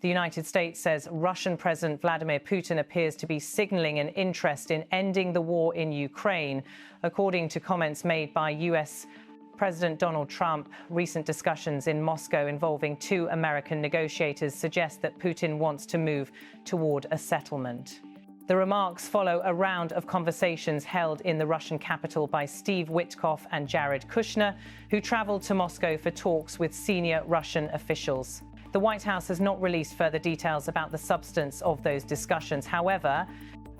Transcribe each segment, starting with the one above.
The United States says Russian President Vladimir Putin appears to be signaling an interest in ending the war in Ukraine, according to comments made by U.S. President Donald Trump. Recent discussions in Moscow involving two American negotiators suggest that Putin wants to move toward a settlement. The remarks follow a round of conversations held in the Russian capital by Steve Witkoff and Jared Kushner, who traveled to Moscow for talks with senior Russian officials. The White House has not released further details about the substance of those discussions. However,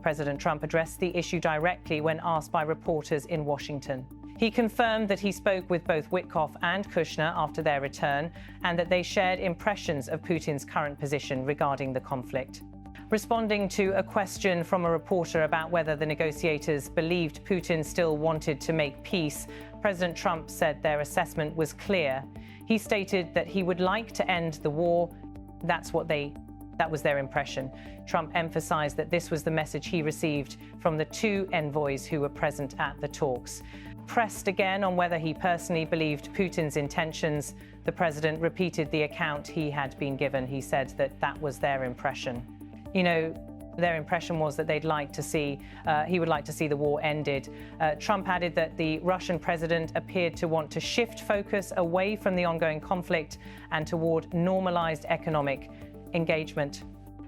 President Trump addressed the issue directly when asked by reporters in Washington. He confirmed that he spoke with both Witkoff and Kushner after their return and that they shared impressions of Putin's current position regarding the conflict. Responding to a question from a reporter about whether the negotiators believed Putin still wanted to make peace, President Trump said their assessment was clear. He stated that he would like to end the war. That was their impression. Trump emphasized that this was the message he received from the two envoys who were present at the talks. Pressed again on whether he personally believed Putin's intentions, the president repeated the account he had been given. He said that was their impression. Their impression was that he would like to see the war ended. Trump added that the Russian president appeared to want to shift focus away from the ongoing conflict and toward normalized economic engagement.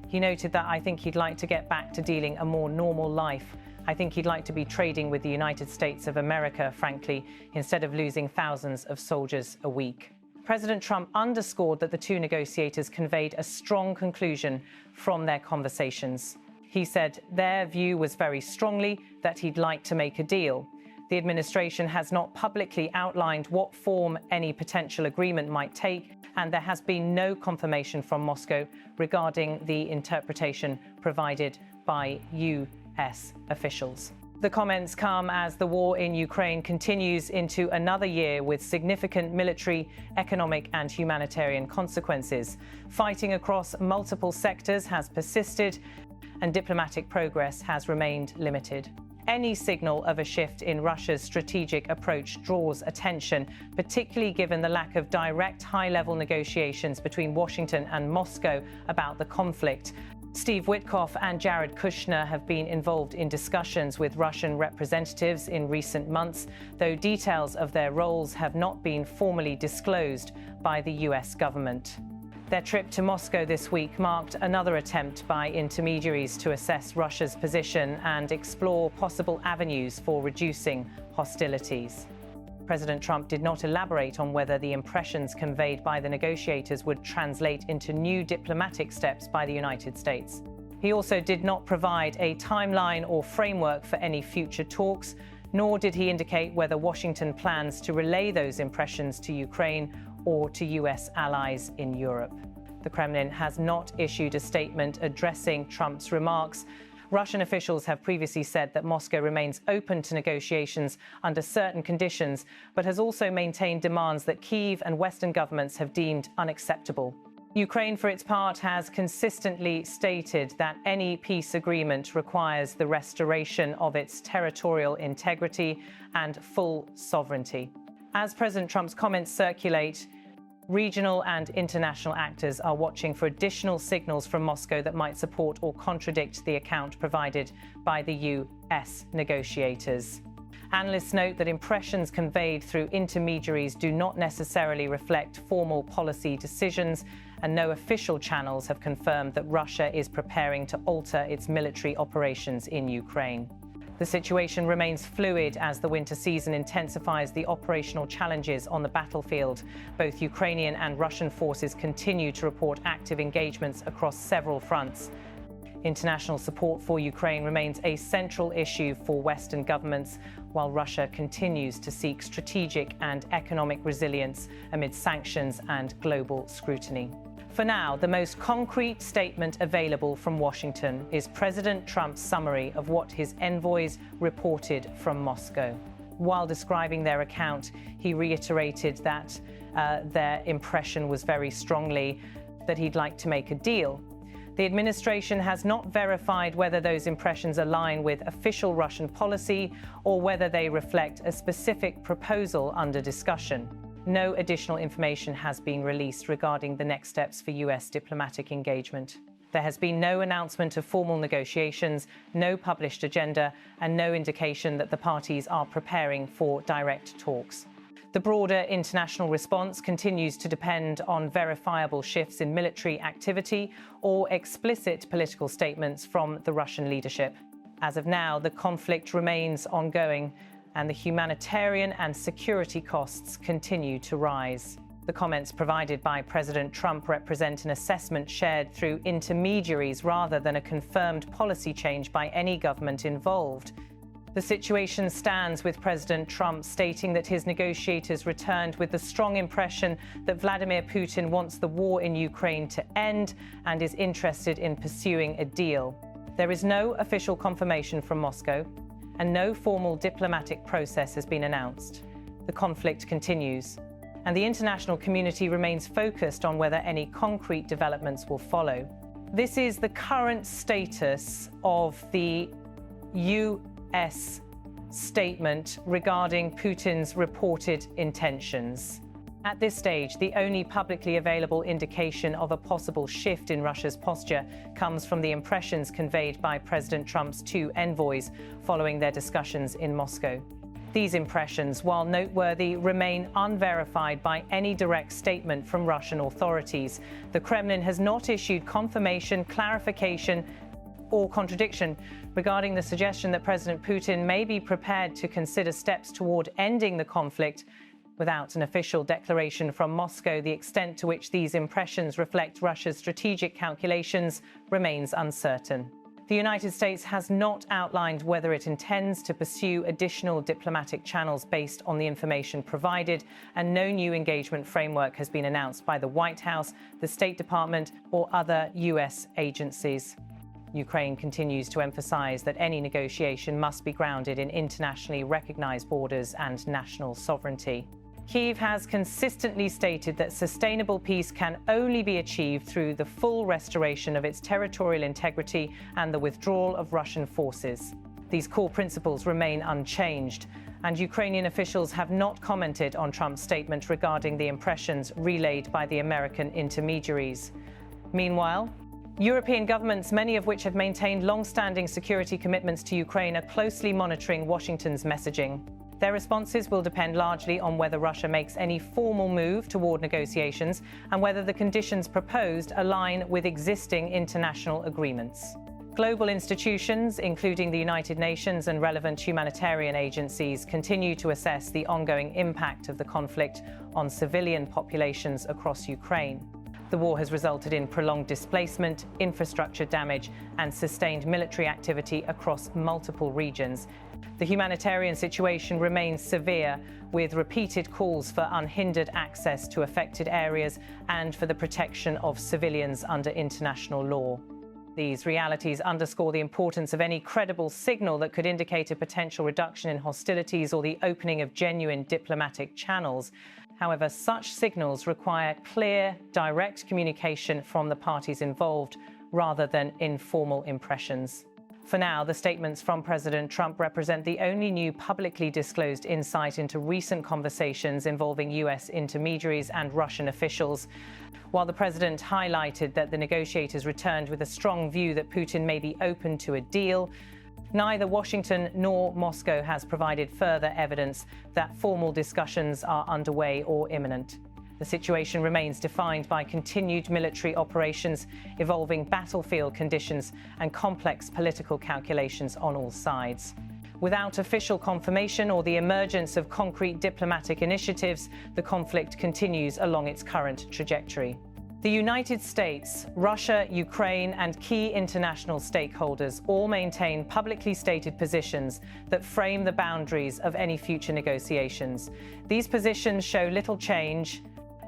He noted that, "I think he'd like to get back to dealing a more normal life. I think he'd like to be trading with the United States of America, frankly, instead of losing thousands of soldiers a week." President Trump underscored that the two negotiators conveyed a strong conclusion from their conversations. He said their view was very strongly that he'd like to make a deal. The administration has not publicly outlined what form any potential agreement might take, and there has been no confirmation from Moscow regarding the interpretation provided by U.S. officials. The comments come as the war in Ukraine continues into another year with significant military, economic, and humanitarian consequences. Fighting across multiple sectors has persisted, and diplomatic progress has remained limited. Any signal of a shift in Russia's strategic approach draws attention, particularly given the lack of direct high-level negotiations between Washington and Moscow about the conflict. Steve Witkoff and Jared Kushner have been involved in discussions with Russian representatives in recent months, though details of their roles have not been formally disclosed by the U.S. government. Their trip to Moscow this week marked another attempt by intermediaries to assess Russia's position and explore possible avenues for reducing hostilities. President Trump did not elaborate on whether the impressions conveyed by the negotiators would translate into new diplomatic steps by the United States. He also did not provide a timeline or framework for any future talks, nor did he indicate whether Washington plans to relay those impressions to Ukraine or to U.S. allies in Europe. The Kremlin has not issued a statement addressing Trump's remarks. Russian officials have previously said that Moscow remains open to negotiations under certain conditions, but has also maintained demands that Kyiv and Western governments have deemed unacceptable. Ukraine, for its part, has consistently stated that any peace agreement requires the restoration of its territorial integrity and full sovereignty. As President Trump's comments circulate, regional and international actors are watching for additional signals from Moscow that might support or contradict the account provided by the U.S. negotiators. Analysts note that impressions conveyed through intermediaries do not necessarily reflect formal policy decisions, and no official channels have confirmed that Russia is preparing to alter its military operations in Ukraine. The situation remains fluid as the winter season intensifies the operational challenges on the battlefield. Both Ukrainian and Russian forces continue to report active engagements across several fronts. International support for Ukraine remains a central issue for Western governments, while Russia continues to seek strategic and economic resilience amid sanctions and global scrutiny. For now, the most concrete statement available from Washington is President Trump's summary of what his envoys reported from Moscow. While describing their account, he reiterated that their impression was very strongly that he'd like to make a deal. The administration has not verified whether those impressions align with official Russian policy or whether they reflect a specific proposal under discussion. no additional information has been released regarding the next steps for US diplomatic engagement. There has been no announcement of formal negotiations, no published agenda, and no indication that the parties are preparing for direct talks. The broader international response continues to depend on verifiable shifts in military activity or explicit political statements from the Russian leadership. As of now, the conflict remains ongoing, and the humanitarian and security costs continue to rise. The comments provided by President Trump represent an assessment shared through intermediaries rather than a confirmed policy change by any government involved. The situation stands with President Trump stating that his negotiators returned with the strong impression that Vladimir Putin wants the war in Ukraine to end and is interested in pursuing a deal. There is no official confirmation from Moscow, and no formal diplomatic process has been announced. The conflict continues, and the international community remains focused on whether any concrete developments will follow. This is the current status of the US statement regarding Putin's reported intentions. At this stage, the only publicly available indication of a possible shift in Russia's posture comes from the impressions conveyed by President Trump's two envoys following their discussions in Moscow. These impressions, while noteworthy, remain unverified by any direct statement from Russian authorities. The Kremlin has not issued confirmation, clarification, or contradiction regarding the suggestion that President Putin may be prepared to consider steps toward ending the conflict. Without an official declaration from Moscow, the extent to which these impressions reflect Russia's strategic calculations remains uncertain. The United States has not outlined whether it intends to pursue additional diplomatic channels based on the information provided, and no new engagement framework has been announced by the White House, the State Department, or other U.S. agencies. Ukraine continues to emphasize that any negotiation must be grounded in internationally recognized borders and national sovereignty. Kyiv has consistently stated that sustainable peace can only be achieved through the full restoration of its territorial integrity and the withdrawal of Russian forces. These core principles remain unchanged, and Ukrainian officials have not commented on Trump's statement regarding the impressions relayed by the American intermediaries. Meanwhile, European governments, many of which have maintained long-standing security commitments to Ukraine, are closely monitoring Washington's messaging. Their responses will depend largely on whether Russia makes any formal move toward negotiations and whether the conditions proposed align with existing international agreements. Global institutions, including the United Nations and relevant humanitarian agencies, continue to assess the ongoing impact of the conflict on civilian populations across Ukraine. The war has resulted in prolonged displacement, infrastructure damage, and sustained military activity across multiple regions. The humanitarian situation remains severe, with repeated calls for unhindered access to affected areas and for the protection of civilians under international law. These realities underscore the importance of any credible signal that could indicate a potential reduction in hostilities or the opening of genuine diplomatic channels. However, such signals require clear, direct communication from the parties involved, rather than informal impressions. For now, the statements from President Trump represent the only new publicly disclosed insight into recent conversations involving U.S. intermediaries and Russian officials. While the president highlighted that the negotiators returned with a strong view that Putin may be open to a deal, neither Washington nor Moscow has provided further evidence that formal discussions are underway or imminent. The situation remains defined by continued military operations, evolving battlefield conditions, and complex political calculations on all sides. Without official confirmation or the emergence of concrete diplomatic initiatives, the conflict continues along its current trajectory. The United States, Russia, Ukraine, and key international stakeholders all maintain publicly stated positions that frame the boundaries of any future negotiations. These positions show little change,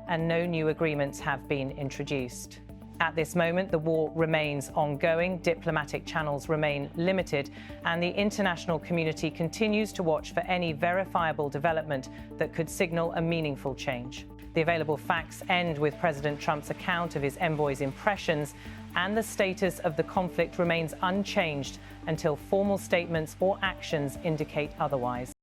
and no new agreements have been introduced. At this moment, the war remains ongoing, diplomatic channels remain limited, and the international community continues to watch for any verifiable development that could signal a meaningful change. The available facts end with President Trump's account of his envoys' impressions, and the status of the conflict remains unchanged until formal statements or actions indicate otherwise.